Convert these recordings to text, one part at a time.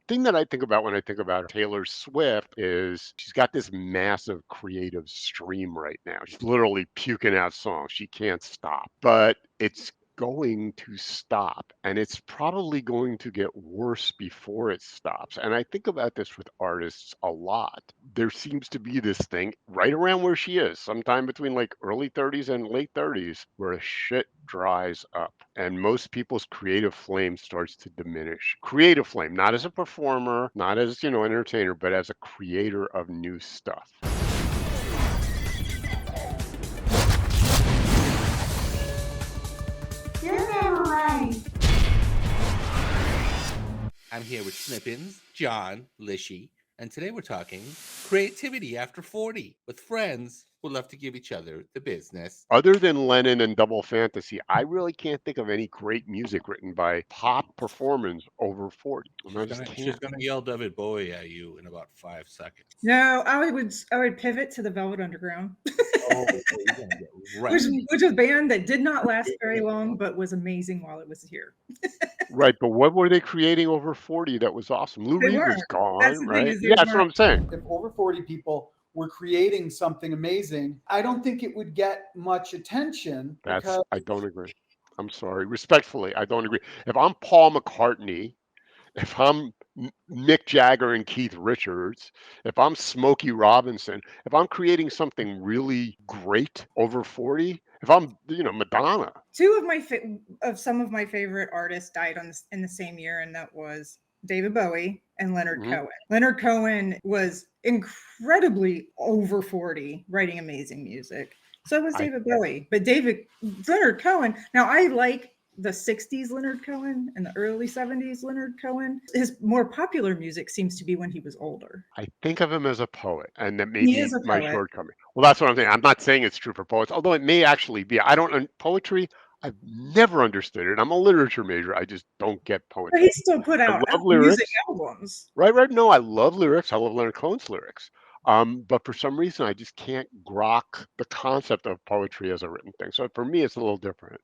thing that I think about when I think about Taylor Swift is she's got this massive creative stream right now. She's literally puking out songs. She can't stop. But it's going to stop, and it's probably going to get worse before it stops. And I think about this with artists a lot. There seems to be this thing right around where she is, sometime between like early 30s and late 30s, where shit dries up and most people's creative flame starts to diminish. Creative flame, not as a performer, not as, entertainer, but as a creator of new stuff. You're never right. I'm here with Snippins, John, Lishy, and today we're talking creativity after 40 with friends who love to give each other the business. Other than Lennon and Double Fantasy, I really can't think of any great music written by pop performers over 40. I just She's can't. gonna yell David Bowie at you in about 5 seconds. No, I would pivot to the Velvet Underground, Oh, you're gonna get which wrecked. which was a band that did not last very long, but was amazing while it was here. Right, but what were they creating over 40 that was awesome? Lou They Reed was weren't. That's gone, the thing right? is they Yeah, that's what weren't. I'm saying. If over 40 people were creating something amazing, I don't think it would get much attention because I don't agree. I'm sorry. Respectfully, I don't agree. If I'm Paul McCartney, if I'm Mick Jagger and Keith Richards, if I'm Smokey Robinson, if I'm creating something really great over 40, if I'm, Madonna. Two of some of my favorite artists died in the same year, and that was David Bowie and Leonard Mhm. Cohen. Leonard Cohen was incredibly over 40, writing amazing music. So was I David Bowie. But Leonard Cohen, now I like the 60s Leonard Cohen and the early 70s Leonard Cohen. His more popular music seems to be when he was older. I think of him as a poet, and that may He is be a my poet. shortcoming. Well, that's what I'm saying. I'm not saying it's true for poets, although it may actually be. I don't poetry. I've never understood it. I'm a literature major. I just don't get But he poetry. still put I out love music lyrics. albums. Right. No, I love lyrics. I love Leonard Cohen's lyrics. But for some reason, I just can't grok the concept of poetry as a written thing. So for me, it's a little different.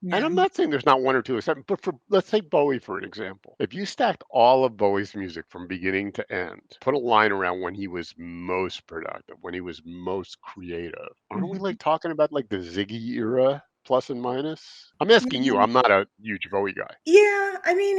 And Yeah. I'm not saying there's not one or two exceptions, but for let's take Bowie for an example. If you stacked all of Bowie's music from beginning to end, put a line around when he was most productive, when he was most creative, aren't we Mhm. like talking about like the Ziggy era, plus and minus? I'm asking you. I'm not a huge Bowie guy. Yeah, I mean,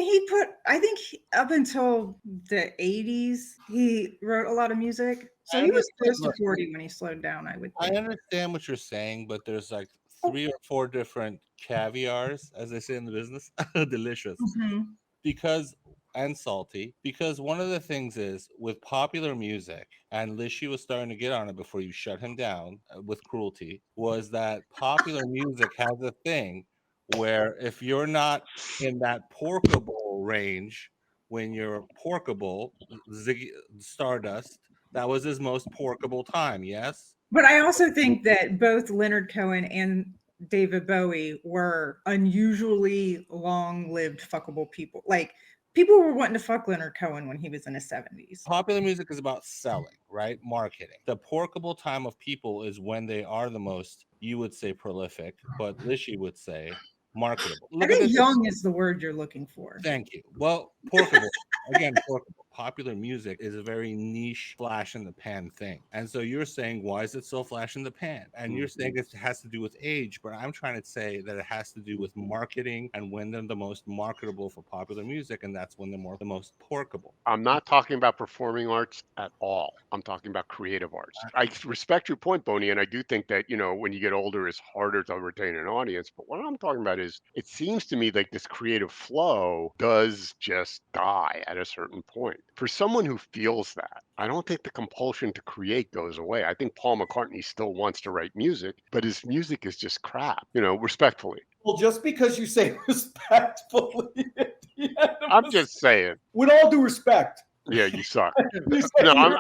I think up until the 80s, he wrote a lot of music. So I he was understand. close to Look, 40 when he slowed down, I would I think. understand what you're saying, but there's like 3 or 4 different caviars, as they say in the business, delicious. Mhm. Because and salty, because one of the things is with popular music, and Lishy was starting to get on it before you shut him down with cruelty, was that popular music has a thing where if you're not in that porkable range when you're porkable, Ziggy Stardust, that was his most porkable time, yes. But I also think that both Leonard Cohen and David Bowie were unusually long-lived fuckable people. Like people were wanting to fuck Leonard Cohen when he was in his 70s. Popular music is about selling, right? Marketing. The porkable time of people is when they are the most, you would say, prolific, but Lishy would say marketable. I Look at think this. young is the word you're looking for. Thank you. Well, porkable. Again, porkable. Popular music is a very niche flash in the pan thing. And so you're saying, why is it so flash in the pan? And you're saying it has to do with age, but I'm trying to say that it has to do with marketing and when they're the most marketable for popular music, and that's when they're the most porkable. I'm not talking about performing arts at all. I'm talking about creative arts. I respect your point, Boney, and I do think that, when you get older, it's harder to retain an audience. But what I'm talking about is it seems to me like this creative flow does just die at a certain point. For someone who feels that, I don't think the compulsion to create goes away. I think Paul McCartney still wants to write music, but his music is just crap, respectfully. well, just because you say respectfully at the end of I'm this, just saying. with all due respect, Yeah, you suck. you say No, you're-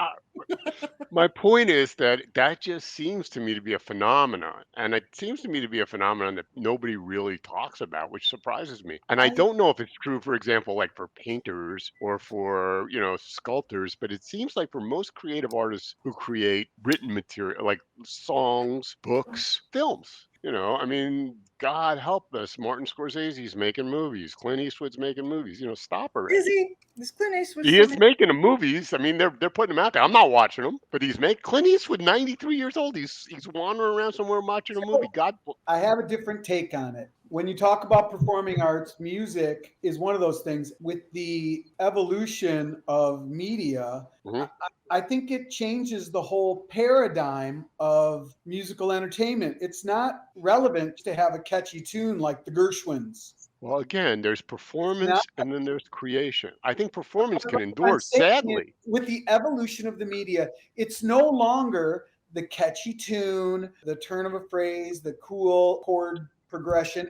my point is that that just seems to me to be a phenomenon, and it seems to me to be a phenomenon that nobody really talks about, which surprises me. And I don't know if it's true, for example, like for painters or for, sculptors, but it seems like for most creative artists who create written material, like songs, books, films, You know, I mean, God help us. Martin Scorsese's making movies. Clint Eastwood's making movies. You know, stop already. Is he? This Clint Eastwood He still is making the movies. I mean, they're putting them out there. I'm not watching them, but he's making Clint Eastwood, 93 years old. He's wandering around somewhere watching a movie. God, I have a different take on it. When you talk about performing arts, music is one of those things. With the evolution of media, Mhm. I think it changes the whole paradigm of musical entertainment. It's not relevant to have a catchy tune like the Gershwins. Well, again, there's Now, performance and then there's creation. I think performance can what I'm endure. saying is, Sadly, with the evolution of the media, it's no longer the catchy tune, the turn of a phrase, the cool chord progression.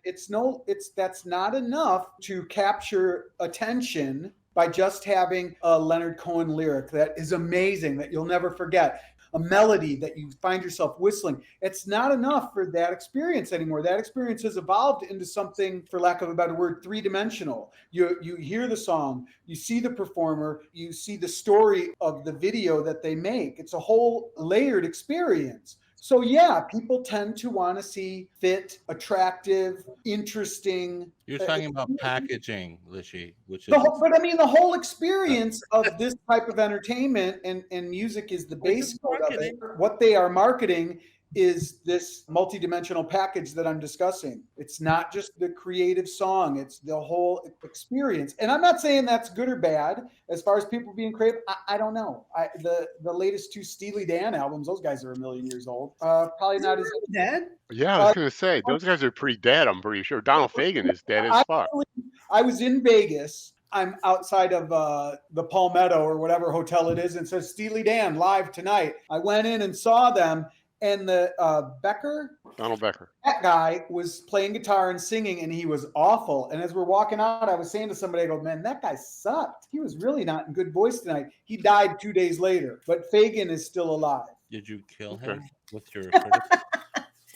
That's not enough to capture attention by just having a Leonard Cohen lyric that is amazing that you'll never forget. A melody that you find yourself whistling. It's not enough for that experience anymore. That experience has evolved into something, for lack of a better word, three-dimensional. You hear the song, you see the performer, you see the story of the video that they make. It's a whole layered experience. So yeah, people tend to want to see fit, attractive, interesting. You're talking about packaging, Lishy, which is But I mean, the whole experience of this type of entertainment and music is the Which base is code of it. marketing. What they are marketing is this multidimensional package that I'm discussing. It's not just the creative song, it's the whole experience. And I'm not saying that's good or bad as far as people being creative. I don't know. The latest two Steely Dan albums, those guys are a million years old. Probably not as dead. yeah, I was uh, gonna say those guys are pretty dead. I'm pretty sure Donald Fagen is dead as fuck. I was in Vegas. I'm outside of the Palmetto or whatever hotel it is, and it says Steely Dan live tonight. I went in and saw them, and the Becker, Donald Becker. that guy was playing guitar and singing, and he was awful. And as we're walking out, I was saying to somebody, I go, man, that guy sucked. He was really not in good voice tonight. He died 2 days later, but Fagen is still alive. Did you kill Okay. him with your criticism?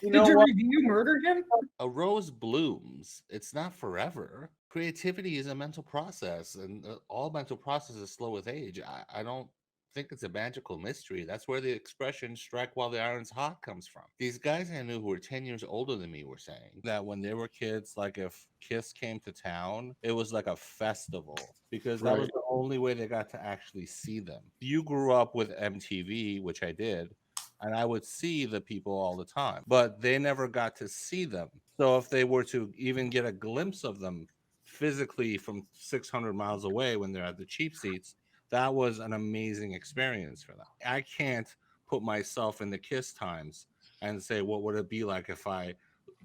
You Did know your what? review murder him? A rose blooms. It's not forever. Creativity is a mental process, and all mental processes slow with age. I don't think it's a magical mystery. That's where the expression strike while the iron's hot comes from. These guys I knew who were 10 years older than me were saying that when they were kids, like if Kiss came to town, it was like a festival because that was Right. the only way they got to actually see them. You grew up with MTV, which I did, and I would see the people all the time, but they never got to see them. So if they were to even get a glimpse of them physically from 600 miles away when they're at the cheap seats, that was an amazing experience for them. I can't put myself in the Kiss times and say, what would it be like if I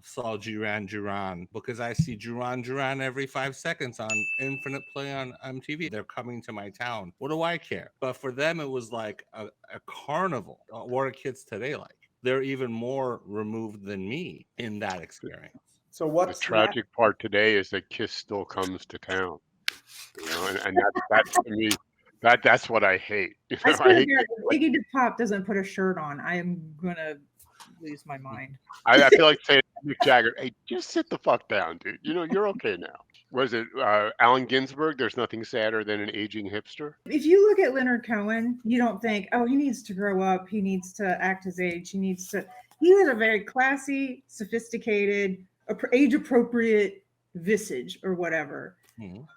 saw Duran Duran? Because I see Duran Duran every 5 seconds on Infinite Play on MTV. They're coming to my town. What do I care? But for them, it was like a carnival. What are kids today like? They're even more removed than me in that experience. So The what's tragic part today is that Kiss still comes to town. You know, and that's to me, that's what I hate. You I know, I swear to hate. God, if Iggy Pop doesn't put a shirt on, I am gonna lose my mind. I feel like saying to Mick Jagger, "Hey, just sit the fuck down, dude. You know, you're okay now." Was it Allen Ginsberg? There's nothing sadder than an aging hipster. If you look at Leonard Cohen, you don't think, oh, he needs to grow up, he needs to act his age, he has a very classy, sophisticated, age appropriate visage or whatever. Mhm.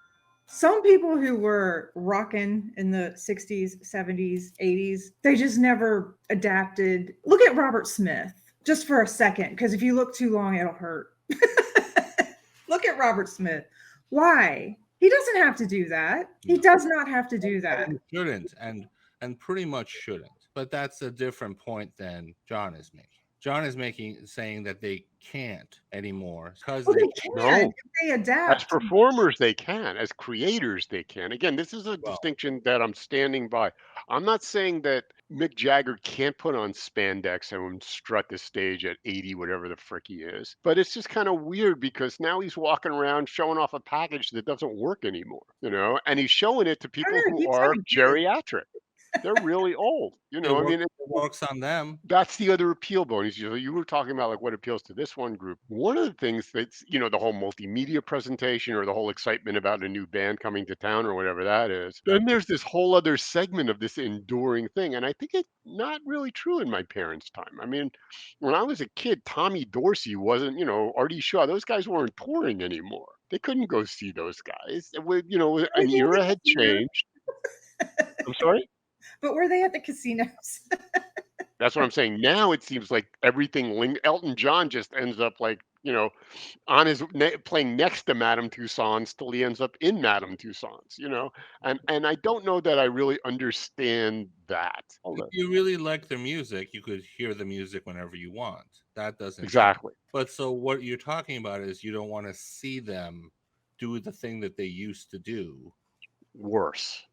Some people who were rocking in the 60s, 70s, 80s, they just never adapted. Look at Robert Smith just for a second, because if you look too long, it'll hurt. Look at Robert Smith. Why? He doesn't have to do that. He does not have to do that. And shouldn't, and pretty much shouldn't. But that's a different point than John is making. John is saying that they can't anymore because Well, they they can't. can No. if they As adapt. performers, they can. As creators, they can. Again, this is a distinction that I'm standing by. I'm not saying that Mick Jagger can't put on spandex and strut the stage at 80, whatever the frick he is. But it's just kind of weird because now he's walking around showing off a package that doesn't work anymore, you know, and he's showing it to people know, who keep are having kids. geriatric. They're really old. You It know, I works, mean, it works on them. that's the other appeal, Bonus. You were talking about like what appeals to this one group. One of the things that's, the whole multimedia presentation or the whole excitement about a new band coming to town or whatever that is. Then there's this whole other segment of this enduring thing. And I think it's not really true in my parents' time. I mean, when I was a kid, Tommy Dorsey wasn't, Artie Shaw, those guys weren't touring anymore. They couldn't go see those guys. Were An they at the era had casinos? changed. I'm sorry? But were they at the casinos? That's what I'm saying. Now it seems like everything Elton John just ends up like, on his playing next to Madame Tussauds till he ends up in Madame Tussauds. And I don't know that I really understand that. If you really like their music, you could hear the music whenever you want. That doesn't change. Exactly. But so what you're talking about is you don't want to see them do the thing that they used to do. Worse.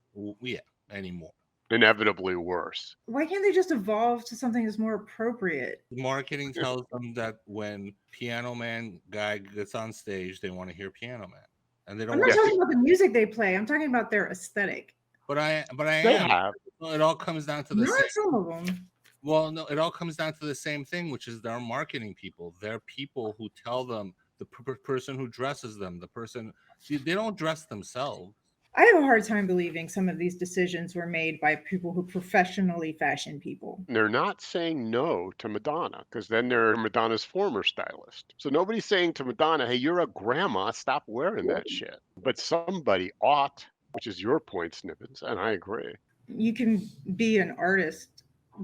Yeah, anymore. Inevitably worse. Why can't they just evolve to something that's more appropriate? Marketing tells them that when Piano Man guy gets on stage, they want to hear Piano Man, and they don't. I'm not talking about the music they play. I'm talking about their aesthetic. But I They am. have. Well, it all comes down to the Not same. some of them. Well, no, it all comes down to the same thing, which is they're marketing people. They're people who tell them the person who dresses them, the person. See, they don't dress themselves. I have a hard time believing some of these decisions were made by people who professionally fashion people. They're not saying no to Madonna because then they're Madonna's former stylist. So nobody's saying to Madonna, hey, you're a grandma, stop wearing that shit. But somebody ought, which is your point, Snippets, and I agree. You can be an artist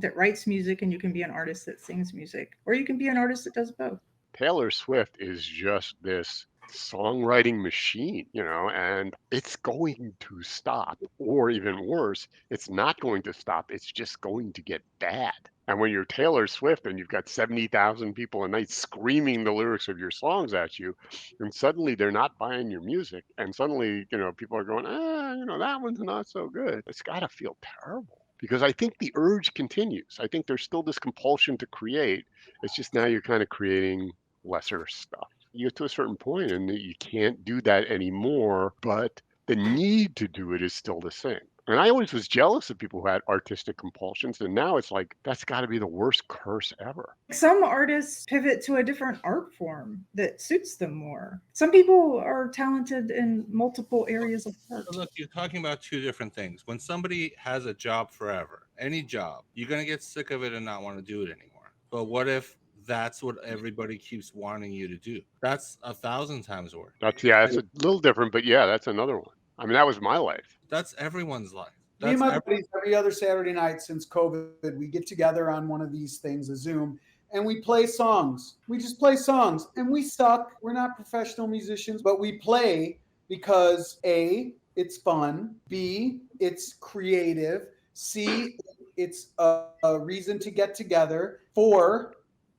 that writes music and you can be an artist that sings music, or you can be an artist that does both. Taylor Swift is just this songwriting machine, and it's going to stop. Or even worse, it's not going to stop. It's just going to get bad. And when you're Taylor Swift and you've got 70,000 people a night screaming the lyrics of your songs at you, and suddenly they're not buying your music, and suddenly, people are going, that one's not so good. It's got to feel terrible. Because I think the urge continues. I think there's still this compulsion to create. It's just now you're kind of creating lesser stuff. You get to a certain point and you can't do that anymore, but the need to do it is still the same. And I always was jealous of people who had artistic compulsions. And now it's like, that's got to be the worst curse ever. Some artists pivot to a different art form that suits them more. Some people are talented in multiple areas of art. Look, you're talking about two different things. When somebody has a job forever, any job, you're going to get sick of it and not want to do it anymore. But what if that's what everybody keeps wanting you to do? That's 1,000 times worse. That's a little different, but yeah, that's another one. I mean, that was my life. That's everyone's life. Me and my buddies, every other Saturday night since COVID, we get together on one of these things, a Zoom, and we play songs. We just play songs, and we suck. We're not professional musicians, but we play because A, it's fun. B, it's creative. C, it's a reason to get together. 4,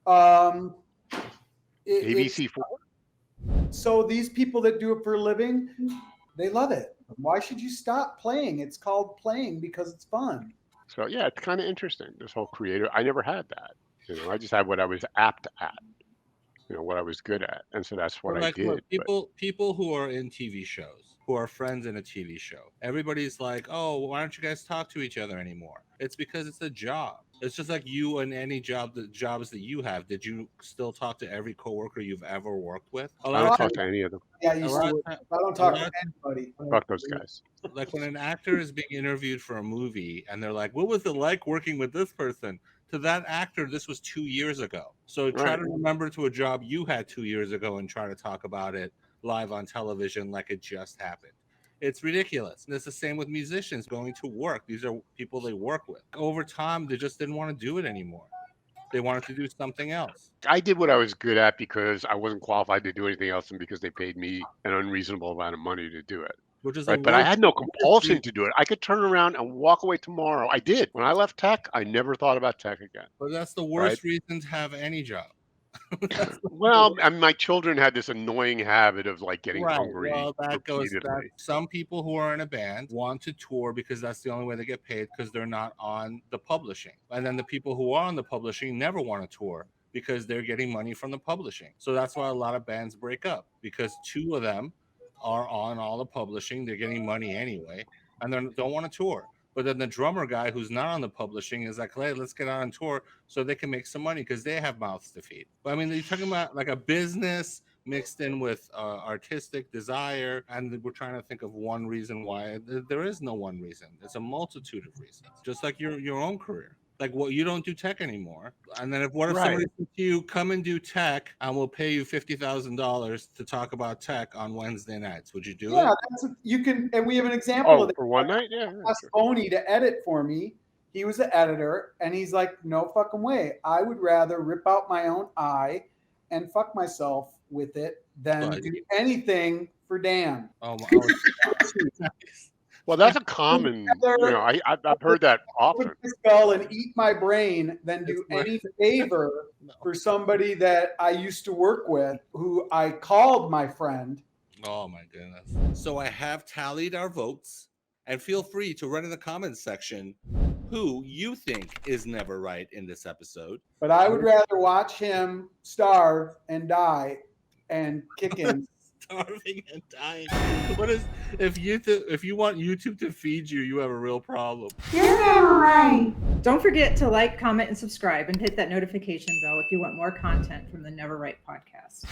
ABC4. So these people that do it for a living, they love it. Why should you stop playing? It's called playing because it's fun. So yeah, it's kind of interesting, this whole creative. I never had that. I just had what I was apt at, what I was good at. And so that's what I did. Look, people who are in TV shows, who are friends in a TV show, everybody's like, oh, why don't you guys talk to each other anymore? It's because it's a job. It's just like you and any jobs that you have. Did you still talk to every coworker you've ever worked with? I don't talk to any of them. Yeah, I don't talk to anybody. Fuck those guys. Like when an actor is being interviewed for a movie and they're like, what was it like working with this person? To that actor, this was 2 years ago. So try to remember to a job you had 2 years ago and try to talk about it live on television like it just happened. It's ridiculous. And it's the same with musicians going to work. These are people they work with. Over time, they just didn't want to do it anymore. They wanted to do something else. I did what I was good at because I wasn't qualified to do anything else and because they paid me an unreasonable amount of money to do it. Which is right, but I had no compulsion to do it. I could turn around and walk away tomorrow. I did. When I left tech, I never thought about tech again. But that's the worst reason to have any job. Well, I mean, my children had this annoying habit of like getting hungry. Well, that goes back. Some people who are in a band want to tour because that's the only way they get paid because they're not on the publishing. And then the people who are on the publishing never want to tour because they're getting money from the publishing. So that's why a lot of bands break up because two of them are on all the publishing. They're getting money anyway, and they don't want to tour. But then the drummer guy who's not on the publishing is like, hey, let's get on tour so they can make some money because they have mouths to feed. But I mean, you're talking about like a business mixed in with artistic desire, and we're trying to think of one reason why. There is no one reason. It's a multitude of reasons, just like your own career. Like, what, you don't do tech anymore, and then what if Right. somebody said to you, come and do tech and we'll pay you $50,000 to talk about tech on Wednesday nights? Would you do Yeah, it? you can, and we have an example Oh, of it. for one night? Yeah. I asked Boney to edit for me. He was the editor, and he's like, "No fucking way! I would rather rip out my own eye and fuck myself with it than But- do anything for Dan." Oh, Well, that's a common, I've heard that often. Put my skull and eat my brain than do It's any favor for somebody that I used to work with, who I called my friend. Oh my goodness. So I have tallied our votes, and feel free to write in the comments section who you think is never right in this episode. But I would rather watch him starve and die and kick in. Starving and dying. What is if you want YouTube to feed you, you have a real problem. You're never right. Don't forget to like, comment, and subscribe, and hit that notification bell if you want more content from the Never Right podcast.